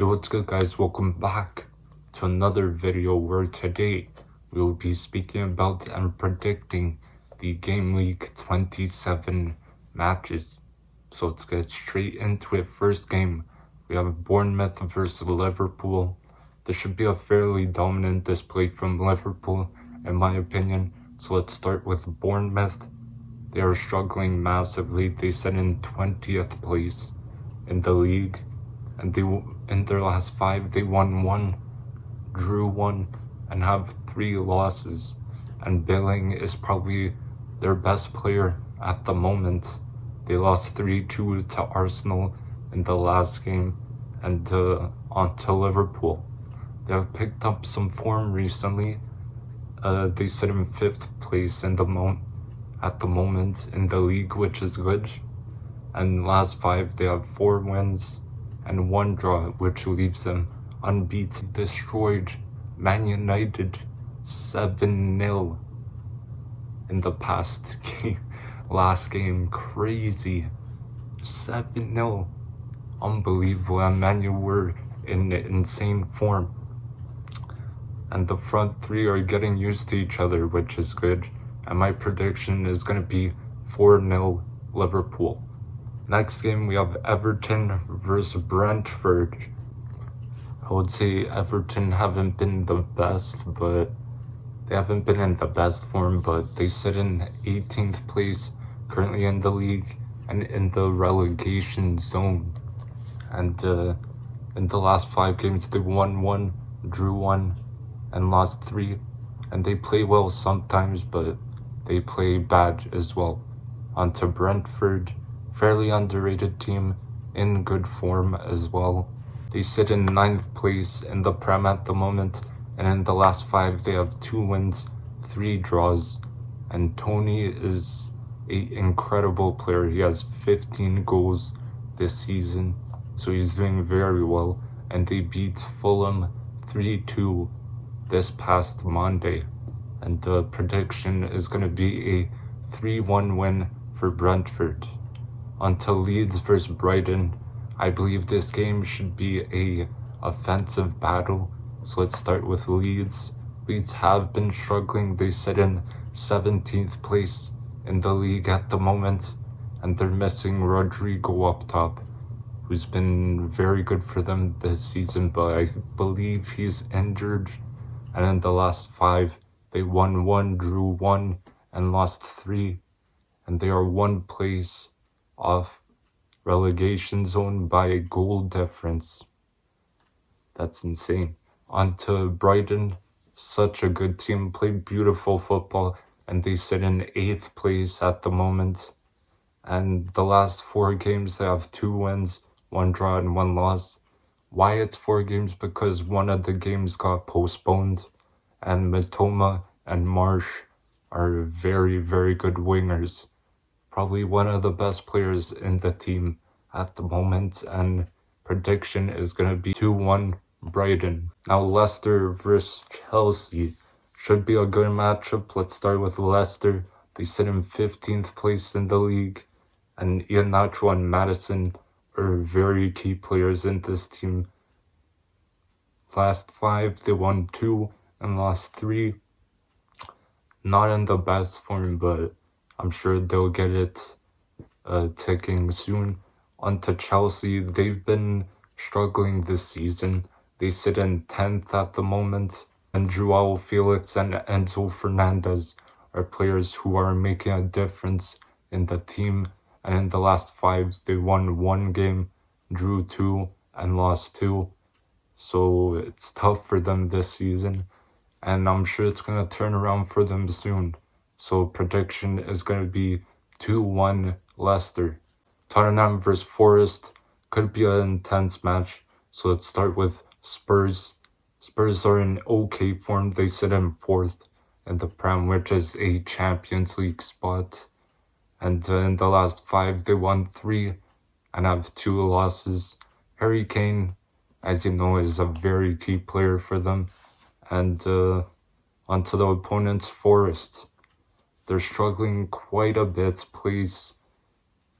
Yo, what's good guys, welcome back to another video where today we will be speaking about and predicting the game week 27 matches. So let's get straight into it. First game, we have Bournemouth versus Liverpool. This should be a fairly dominant display from Liverpool in my opinion. So let's start with Bournemouth. They are struggling massively. They sit in 20th place in the league, and in their last 5 they won 1, drew 1, and have 3 losses. And Billing is probably their best player at the moment. They lost 3-2 to Arsenal in the last game, and on to Liverpool. They have picked up some form recently. They sit in 5th place at the moment in the league, which is good. And last 5 they have 4 wins and 1 draw, which leaves them unbeaten. Destroyed Man United 7-0 in the past last game. Crazy. 7-0. Unbelievable. And Man U were in insane form. And the front 3 are getting used to each other, which is good. And my prediction is going to be 4-0 Liverpool. Next game, we have Everton versus Brentford. I would say Everton haven't been the best, but they haven't been in the best form, but they sit in 18th place currently in the league and in the relegation zone. And in the last 5 games, they won 1, drew 1, and lost 3. And they play well sometimes, but they play bad as well. On to Brentford. Fairly underrated team, in good form as well. They sit in 9th place in the Prem at the moment, and in the last 5 they have 2 wins, 3 draws. And Tony is an incredible player. He has 15 goals this season, so he's doing very well. And they beat Fulham 3-2 this past Monday. And the prediction is going to be a 3-1 win for Brentford. Until Leeds versus Brighton. I believe this game should be a offensive battle. So let's start with Leeds. Leeds have been struggling. They sit in 17th place in the league at the moment, and they're missing Rodrigo up top, who's been very good for them this season, but I believe he's injured. And in the last 5 they won 1, drew 1, and lost 3, and they are 1 place off relegation zone by a goal difference. That's insane. On to Brighton. Such a good team, played beautiful football, and they sit in 8th place at the moment. And the last 4 games they have 2 wins, 1 draw, and 1 loss. Why it's 4 games? Because one of the games got postponed, and Matoma and Marsh are very, very good wingers. Probably one of the best players in the team at the moment, and prediction is going to be 2-1 Brighton. Now Leicester versus Chelsea. Should be a good matchup. Let's start with Leicester. They sit in 15th place in the league, and Iheanacho and Maddison are very key players in this team. Last 5 they won 2 and lost 3. Not in the best form, but I'm sure they'll get it ticking soon. On to Chelsea. They've been struggling this season. They sit in 10th at the moment. And Joao Felix and Enzo Fernandez are players who are making a difference in the team. And in the last 5, they won 1 game, drew 2, and lost 2. So it's tough for them this season. And I'm sure it's going to turn around for them soon. So prediction is going to be 2-1 Leicester. Tottenham versus Forest. Could be an intense match. So let's start with Spurs. Spurs are in okay form. They sit in 4th in the Prem, which is a Champions League spot. And in the last 5 they won 3 and have 2 losses. Harry Kane, as you know, is a very key player for them. And onto the opponents, Forest. They're struggling quite a bit. Plays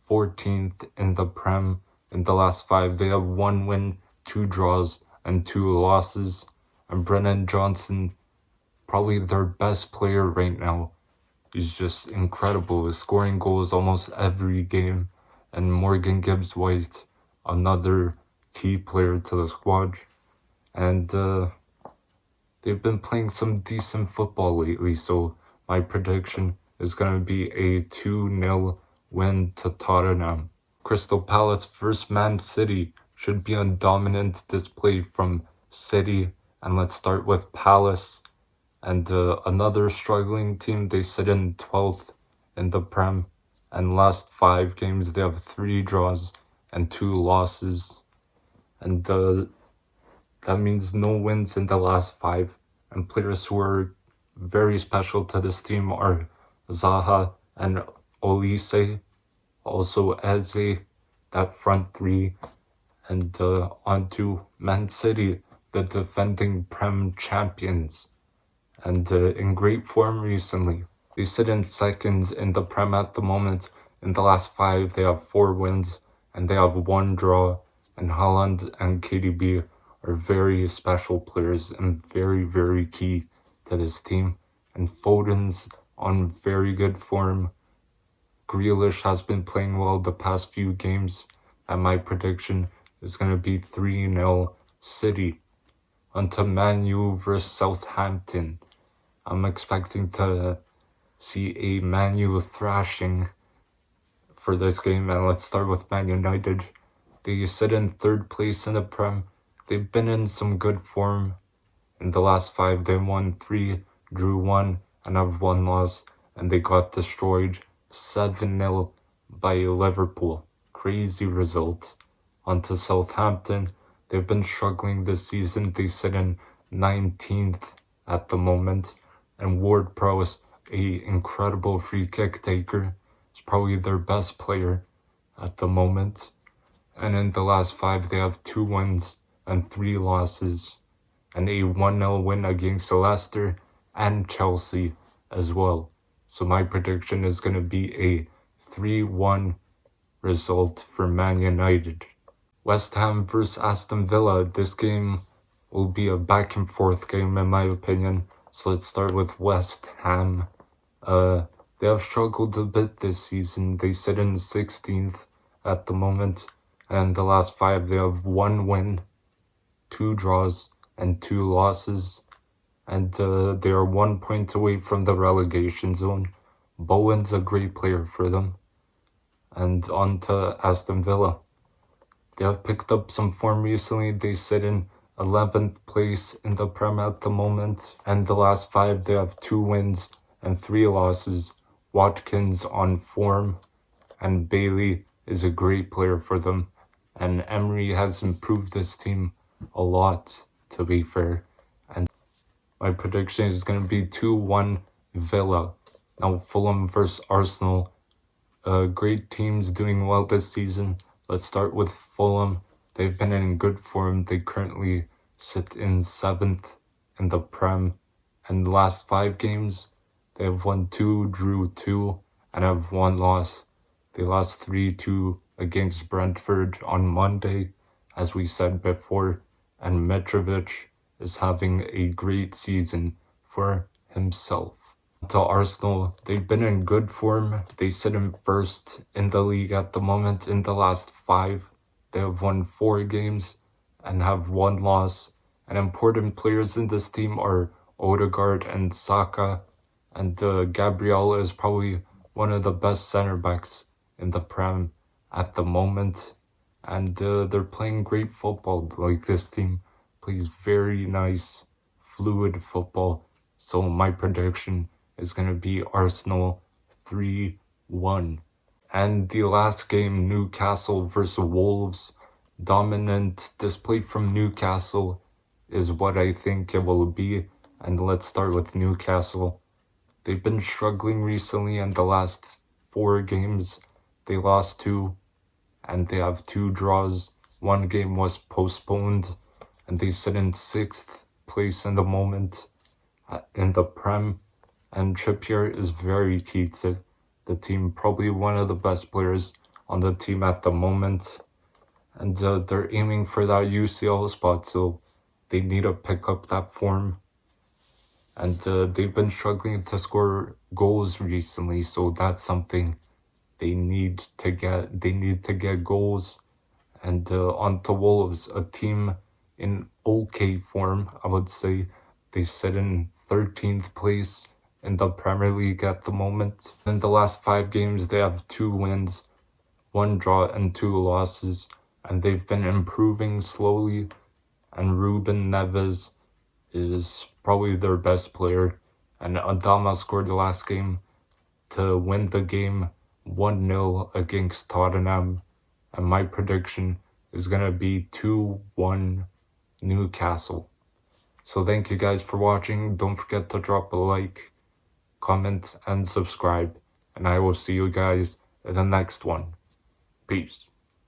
14th in the Prem. In the last 5, they have 1 win, 2 draws, and 2 losses. And Brennan Johnson, probably their best player right now. He's just incredible. He's scoring goals almost every game. And Morgan Gibbs-White, another key player to the squad. And they've been playing some decent football lately, so my prediction is going to be a 2-0 win to Tottenham. Crystal Palace vs Man City should be a dominant display from City. And let's start with Palace. And another struggling team, they sit in 12th in the Prem. And last 5 games, they have 3 draws and 2 losses. And that means no wins in the last 5. And players who are very special to this team are Zaha and Olise, also Eze, that front 3. And on to Man City, the defending Prem champions. And in great form recently. They sit in 2nd in the Prem at the moment. In the last 5, they have 4 wins and they have 1 draw. And Haaland and KDB are very special players and very, very key to this team. And Foden's on very good form. Grealish has been playing well the past few games. And my prediction is going to be 3-0 City. Onto Man U vs Southampton. I'm expecting to see a Man U thrashing for this game, and let's start with Man United. They sit in 3rd place in the Prem. They've been in some good form. In the last 5, they won 3, drew 1, and have 1 loss, and they got destroyed 7-0 by Liverpool. Crazy result. Onto Southampton. They've been struggling this season. They sit in 19th at the moment. And Ward-Prowse, a incredible free kick taker, is probably their best player at the moment. And in the last 5, they have 2 wins and 3 losses. And a 1-0 win against Leicester and Chelsea as well. So my prediction is going to be a 3-1 result for Man United. West Ham vs Aston Villa. This game will be a back and forth game in my opinion. So let's start with West Ham. They have struggled a bit this season. They sit in 16th at the moment. And the last 5, they have 1 win, 2 draws, and 2 losses. And they are 1 point away from the relegation zone. Bowen's a great player for them. And on to Aston Villa. They have picked up some form recently. They sit in 11th place in the Prem at the moment. And the last 5, they have 2 wins and 3 losses. Watkins on form. And Bailey is a great player for them. And Emery has improved this team a lot, to be fair. And my prediction is going to be 2-1 Villa. Now Fulham vs Arsenal. Great teams doing well this season. Let's start with Fulham. They've been in good form. They currently sit in 7th in the Prem. And the last 5 games, they have won 2, drew 2, and have 1 loss. They lost 3-2 against Brentford on Monday, as we said before. And Mitrovic is having a great season for himself. To Arsenal, they've been in good form. They sit in 1st in the league at the moment. In the last 5, they have won 4 games and have 1 loss. And important players in this team are Odegaard and Saka. And Gabriel is probably one of the best center backs in the Prem at the moment. And they're playing great football. Like, this team plays very nice, fluid football. So my prediction is going to be Arsenal 3-1. And the last game, Newcastle versus Wolves. Dominant display from Newcastle is what I think it will be. And let's start with Newcastle. They've been struggling recently in the last 4 games. They lost 2 and they have 2 draws. 1 game was postponed and they sit in 6th place in the moment in the Prem. And Trippier is very key to the team, probably one of the best players on the team at the moment. and they're aiming for that UCL spot, so they need to pick up that form. And they've been struggling to score goals recently, so that's something they need to get. They need to get goals. And on to Wolves, a team in okay form, I would say. They sit in 13th place in the Premier League at the moment. In the last 5 games, they have 2 wins, 1 draw, and 2 losses. And they've been improving slowly. And Ruben Neves is probably their best player. And Adama scored the last game to win the game 1-0 against Tottenham. And my prediction is going to be 2-1 Newcastle. So thank you guys for watching. Don't forget to drop a like, comment, and subscribe. And I will see you guys in the next one. Peace.